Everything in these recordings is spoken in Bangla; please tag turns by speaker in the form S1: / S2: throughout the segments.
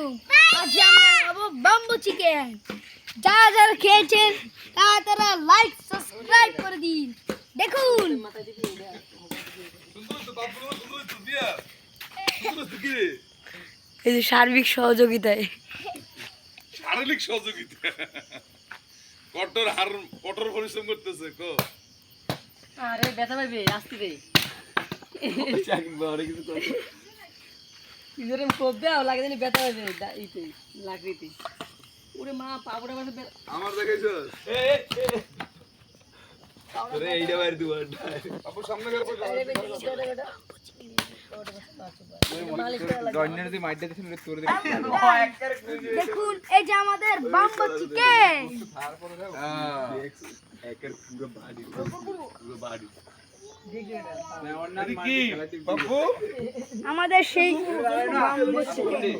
S1: আলাইকুম। আজ আমি খাবো বাম্বু চিকেন। যারা যারা খেয়েছেন তারা লাইক সাবস্ক্রাইব করে দিন। দেখুন এই যে সার্বিক সহযোগিতায়
S2: শারীরিক সহযোগিতা কঠোর পরিশ্রম করতেছে কো
S3: আরে ব্যথা পাইবে আস্তে দে ইজরেম কোপ দাও লাগে জানি ব্যথা পাইবে ইতে লাগরিতে ওরে মা পাবড়া মানে
S2: আমার দেখাইছস তোরে এইটা বাইরে দুয়া আপু সামনে গেল
S1: দেখুন এই যে আমাদের বাম্বু চিকেন।
S2: একের পুরো বাড়ি কি বাপু
S1: আমাদের সেই বাম্বু চিকেন।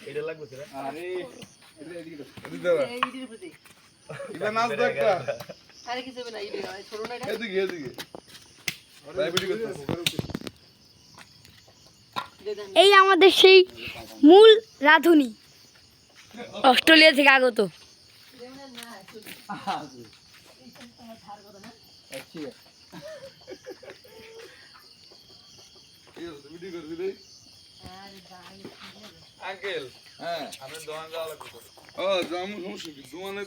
S2: এটা লাগবে স্যার আরে
S3: এইদির প্রতি
S2: এটা নাচ দেখা
S3: আরে কিছু হবে না এই ছোট না এটা
S2: এদিকে ডায়াবেটিস করতেছে
S1: এই আমাদের সেই মূল রাঁধুনি অস্ট্রেলিয়া থেকে আগত।
S2: আঙ্কেল হ্যাঁ আমি দোকান যাওয়া লাগবে ও জামু সমস্যা কি দোকানে